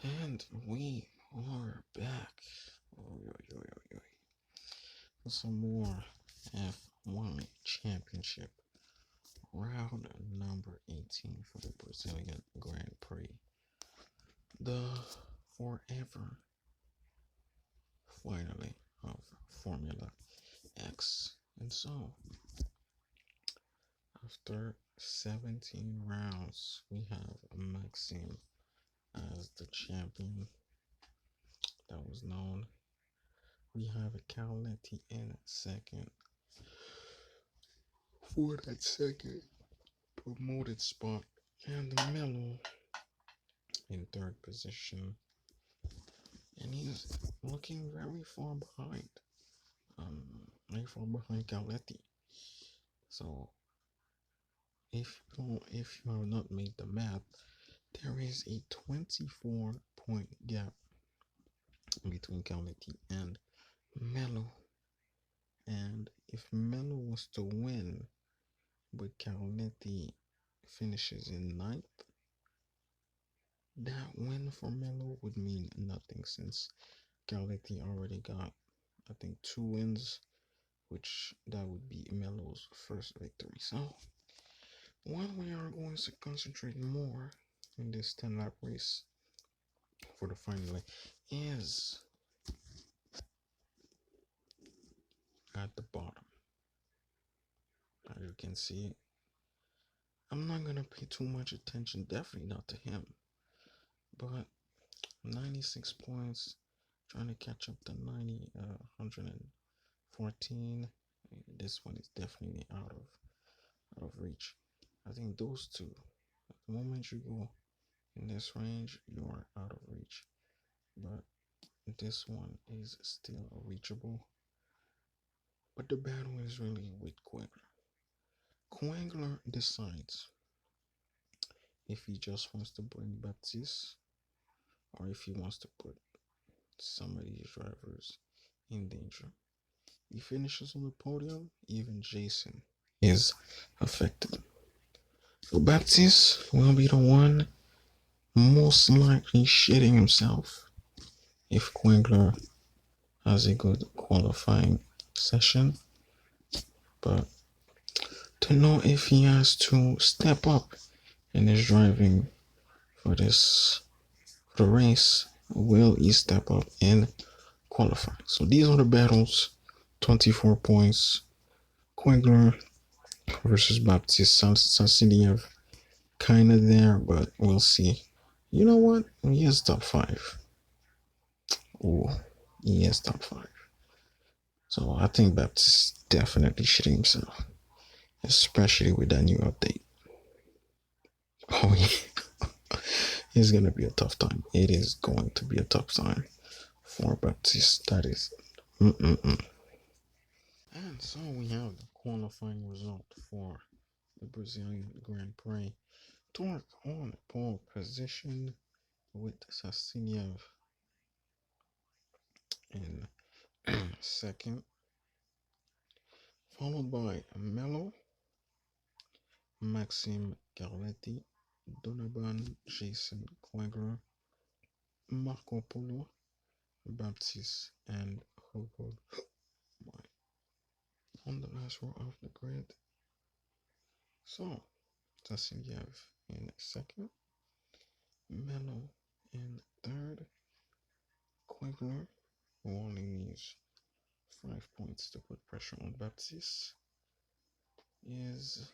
And we are back. Oy, oy, oy, oy, oy. For some more F1 Championship. Round number 18 for the Brazilian Grand Prix. The forever finally of Formula X. And so, after 17 rounds, we have Maxime as the champion that was known. We have a Caletti in second for that second promoted spot, and the Melo in third position, and he's looking very far behind, very far behind Galetti. So if you have not made the math, there is a 24-point gap between Galetti and Melo. And if Melo was to win, but Galetti finishes in ninth, that win for Melo would mean nothing since Galetti already got, I think, 2 wins, which that would be Melo's first victory. So, what we are going to concentrate more in this 10-lap race for the final is at the bottom. As you can see, I'm not going to pay too much attention, definitely not to him, but 96 points, trying to catch up to 114. This one is definitely out of reach. I think those two, at the moment you go in this range, you are out of reach. But this one is still reachable. But the battle is really with Quagler. Quagler decides if he just wants to bring Baptiste or if he wants to put some of these drivers in danger. He finishes on the podium, even Jason is affected. So Baptiste will be the one most likely shitting himself if Quagler has a good qualifying session. But to know if he has to step up in his driving for the race, will he step up in qualifying? So these are the battles. 24 points. Quagler versus Baptiste Sasiliev. Kind of there, but we'll see. You know what? He is top 5. Oh, he is top 5. So I think Baptiste definitely shitting himself, especially with that new update. Oh yeah, it's gonna be a tough time. It is going to be a tough time for Baptiste. That is. Mm-mm-mm. And so we have the qualifying result for the Brazilian Grand Prix. Torque on pole position with Sasiliev in second, followed by Melo, Maxime Carletti, Donovan, Jason Quagler, Marco Polo, Baptiste, and Hugo on the last row of the grid. So, Tassiliev in second, Melo in third, Quagler, who only needs 5 points to put pressure on Baptiste, is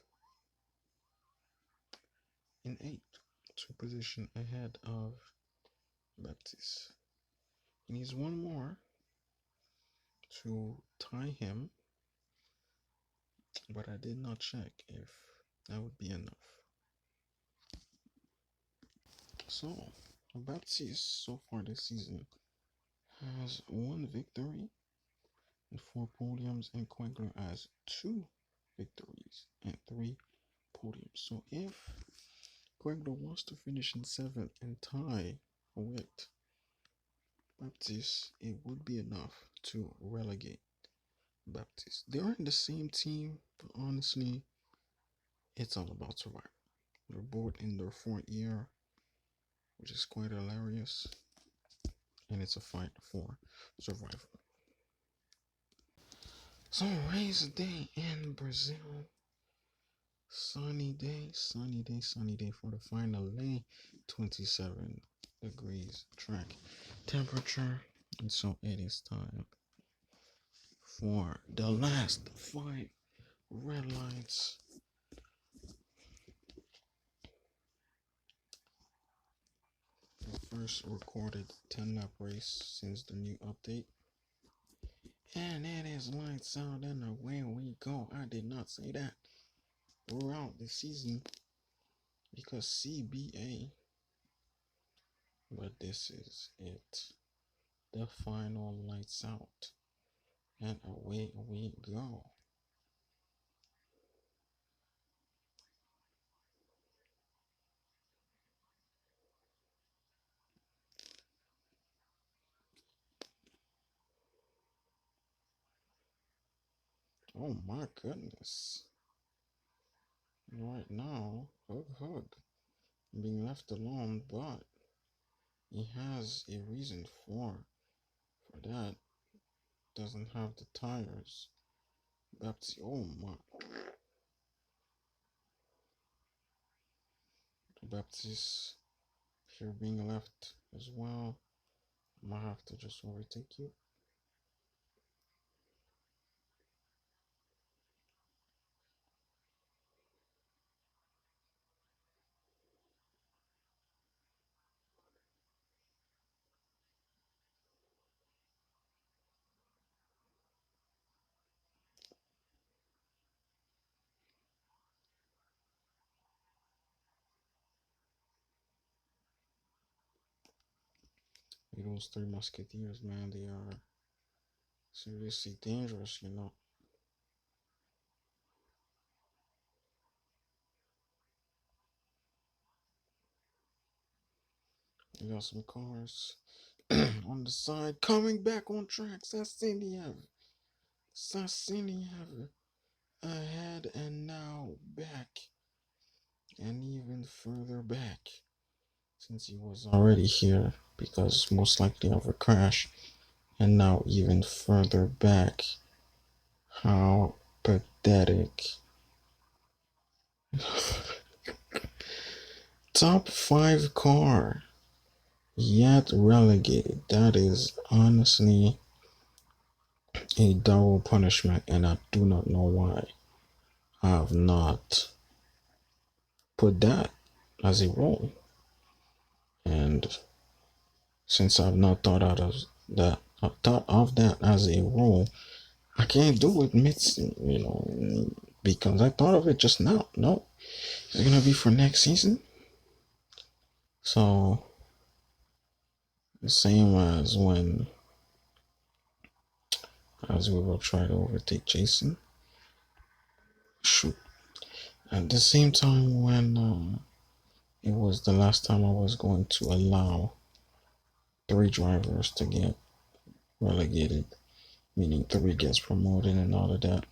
in eighth, 2 positions ahead of Baptiste. He needs one more to tie him, but I did not check if that would be enough. So, Baptiste so far this season has 1 victory and 4 podiums, and Quagler has 2 victories and 3 podiums. So if Quagler wants to finish in seventh and tie with Baptiste, it would be enough to relegate Baptiste. They're in the same team, but honestly, it's all about survival. They're both in their 4th year. which is quite hilarious. And it's a fight for survival. So, race day in Brazil. Sunny day, sunny day, sunny day for the final day. 27 degrees track temperature. And so it is time for the last 5 red lights. The first recorded 10-lap race since the new update. And it is lights out and away we go. I did not say that throughout the season because CBA. But this is it. The final lights out. And away we go. Oh my goodness. Right now, hug, being left alone, but he has a reason for that. Doesn't have the tires. Baptiste, oh my. Baptiste, if you're being left as well, I might have to just overtake you. Those 3 musketeers, man, they are seriously dangerous, you know. We got some cars on the side coming back on track. Sassiniev ahead and now back, and even further back since he was already here because most likely of a crash, and now even further back. How pathetic. Top 5 car yet relegated. That is honestly a double punishment, and I do not know why I have not put that as a rule. And since I've not thought of that as a rule, I can't do it because I thought of it just now. No, it's gonna be for next season. So the same as we will try to overtake Jason. Shoot. At the same time when it was the last time I was going to allow 3 drivers to get relegated, meaning 3 gets promoted and all of that.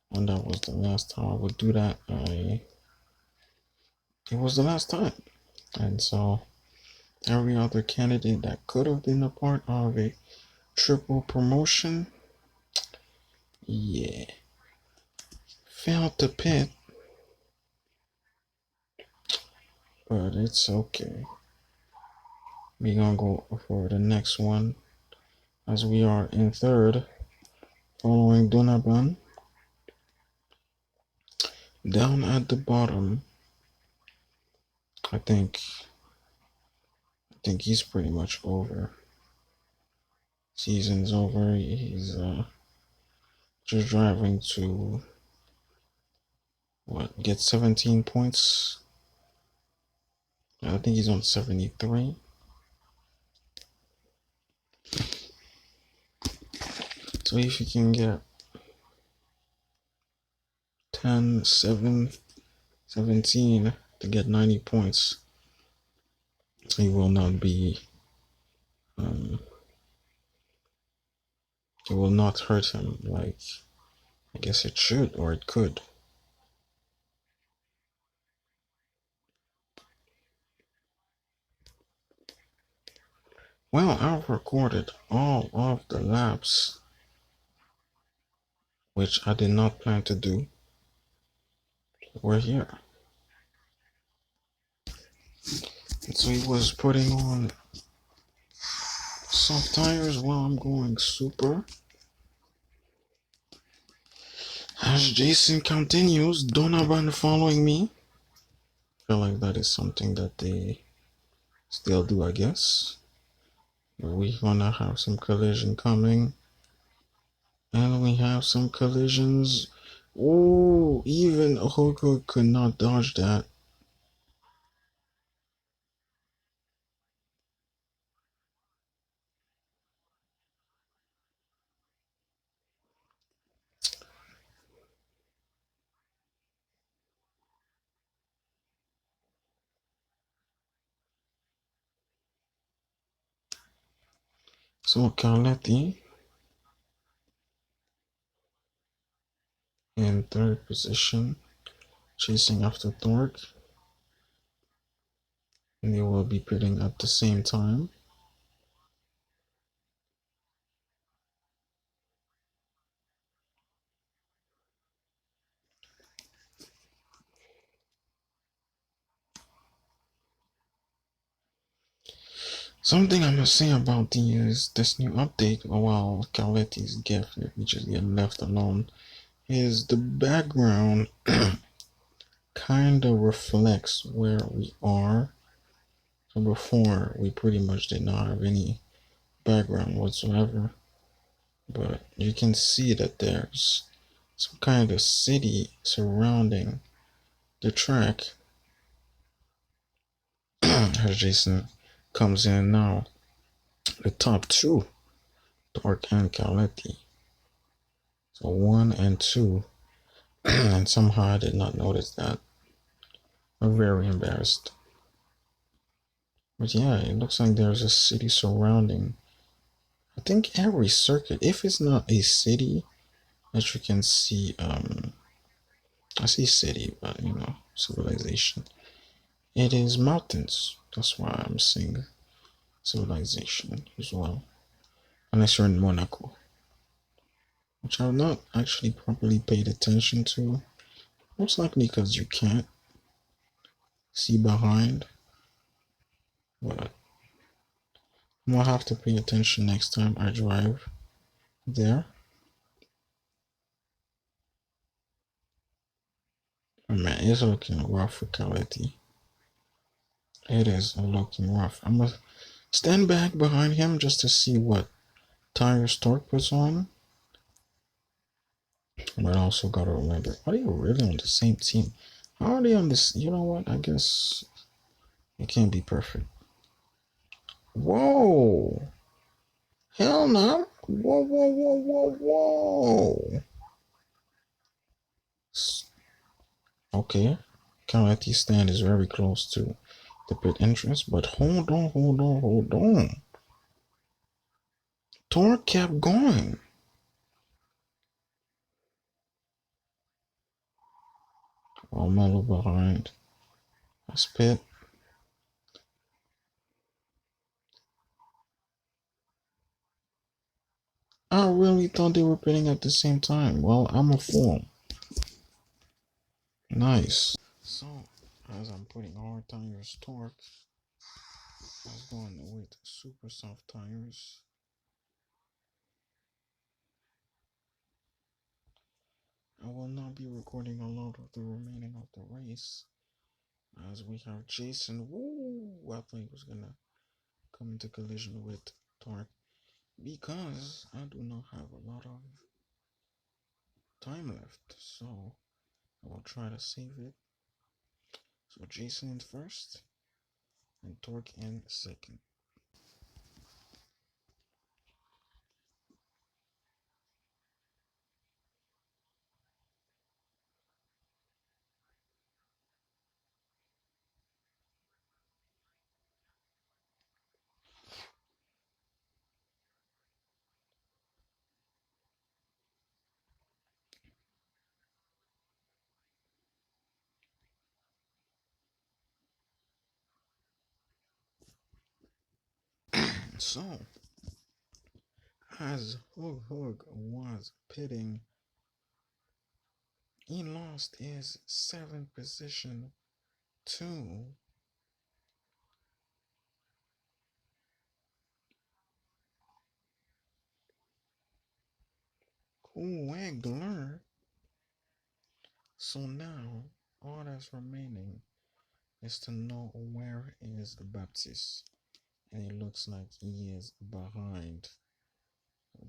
When that was the last time I would do that, it was the last time. And so every other candidate that could have been a part of a triple promotion, yeah, failed to pit. But it's okay. We're gonna go for the next one as we are in third, following Donovan. Down at the bottom, I think he's pretty much over. Season's over. He's just driving to get 17 points. I think he's on 73. So if he can get 10, 7, 17 to get 90 points, he will not be, it will not hurt him like I guess it should, or it could. Well, I've recorded all of the laps, which I did not plan to do. We're here. And so he was putting on soft tires while I'm going super. As Jason continues, Donovan following me. I feel like that is something that they still do, I guess. We're gonna have some collision coming. And we have some collisions. Oh, even Hooker could not dodge that. So Carletti in third position, chasing after Thorpe. And they will be pitting at the same time. Something I must say about this new update, while Carletti's gift, if we just get left alone, is the background kind of reflects where we are. So before, we pretty much did not have any background whatsoever. But you can see that there's some kind of city surrounding the track. As Jason comes in now, the top two, Torque and Caletti. So 1 and 2, and somehow I did not notice that. I'm very embarrassed. But yeah, it looks like there's a city surrounding. I think every circuit, if it's not a city that you can see, I see city, but civilization. It is mountains. That's why I'm saying civilization as well. Unless you're in Monaco, which I've not actually properly paid attention to. Most likely because you can't see behind. But I'm gonna have to pay attention next time I drive there. Oh man, it's looking rough for Caletti. It is looking rough. I'm gonna stand back behind him just to see what tire Stork puts on. But I also gotta remember, are they really on the same team? How are they on this? You know what? I guess it can't be perfect. Whoa! Hell no! Whoa, whoa, whoa, whoa, whoa! Okay, Caletti stand is very close to the pit entrance, but hold on, hold on, hold on. Tor kept going. While Mello behind. That's pit. I really thought they were pitting at the same time. Well, I'm a fool. Nice. So, as I'm putting hard tires torque, I was going with super soft tires. I will not be recording a lot of the remaining of the race, as we have Jason. Woo! I thought he was gonna come into collision with Torque because I do not have a lot of time left, so I will try to save it. So Jason in first and Torque in second. So, as Hug was pitting, he lost his seventh position to Wagler. So now, all that's remaining is to know where is Baptiste. And it looks like he is behind,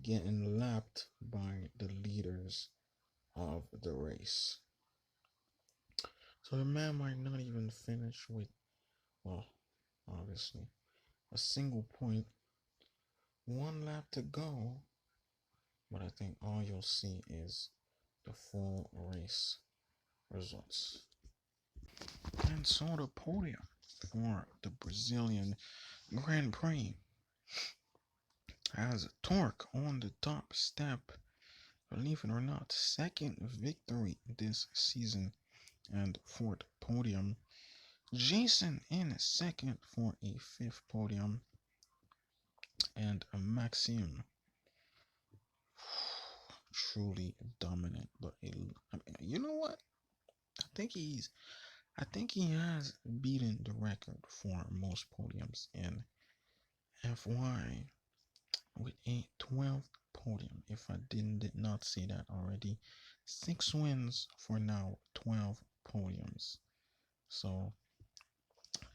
getting lapped by the leaders of the race. So the man might not even finish with, well, obviously, a single point, one lap to go. But I think all you'll see is the full race results. And so the podium for the Brazilian Grand Prix has Torque on the top step. Believe it or not, second victory this season and fourth podium. Jason in second for a fifth podium. And Maxime truly dominant. But you know what? I think he has beaten the record for most podiums in FY with a 12th podium. If I did not say that already, 6 wins for now, 12 podiums. So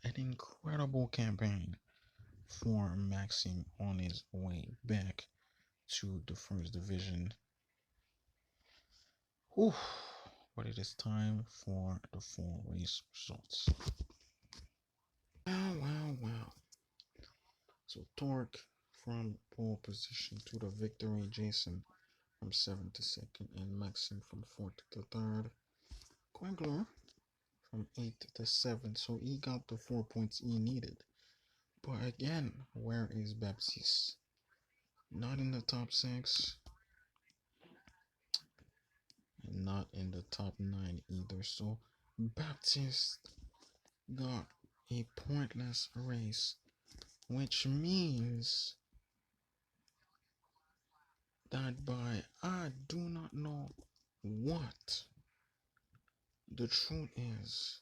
an incredible campaign for Maxime on his way back to the first division. Whew. But it is time for the full race results. Wow. So Torque from pole position to the victory, Jason from 7th to 2nd, and Maxim from 4th to 3rd. Quengler from 8th to 7th, so he got the 4 points he needed. But again, where is Baptiste? Not in the top 6, and not in the top 9 either. So Baptiste got a pointless race, which means that by I do not know what the truth is,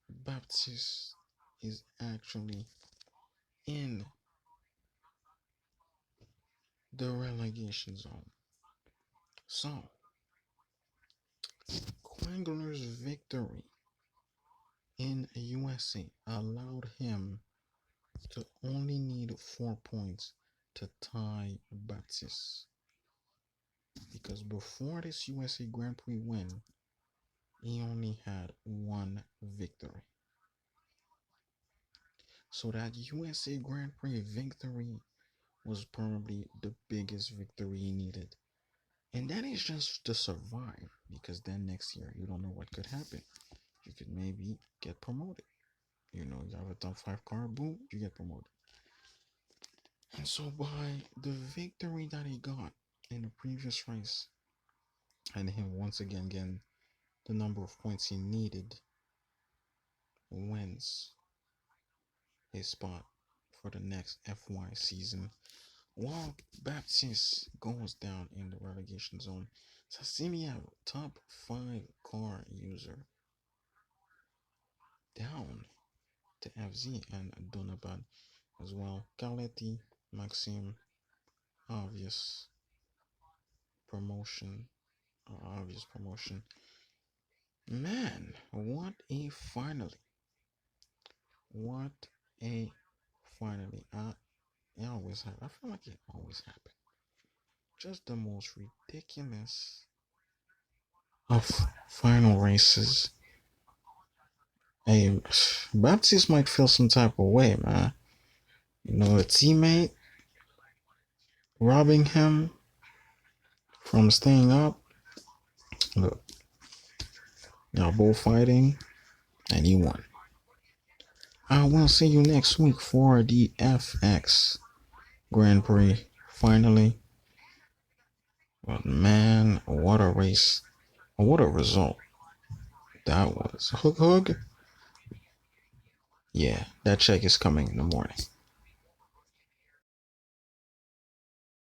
Baptiste is actually in the relegation zone. So, Quengler's victory in USA allowed him to only need 4 points to tie Baptiste. Because before this USA Grand Prix win, he only had 1 victory. So that USA Grand Prix victory was probably the biggest victory he needed. And that is just to survive, because then next year you don't know what could happen. You could maybe get promoted. You know, you have a top 5 car, boom, you get promoted. And so by the victory that he got in the previous race, and him once again getting the number of points he needed, wins his spot for the next FY season. While Baptiste goes down in the relegation zone, Sassimia, top 5 car user, down to FZ and Donovan as well. Carletti, Maxime, obvious promotion. Obvious promotion. Man, what a finally. What a finally. It always happens. I feel like it always happens. Just the most ridiculous of final races. Hey, Baptiste might feel some type of way, man. You know, a teammate robbing him from staying up. Look, y'all both fighting, and he won. I will see you next week for the FX Grand Prix, finally. But man, what a race. What a result that was. Hook. Yeah, that check is coming in the morning.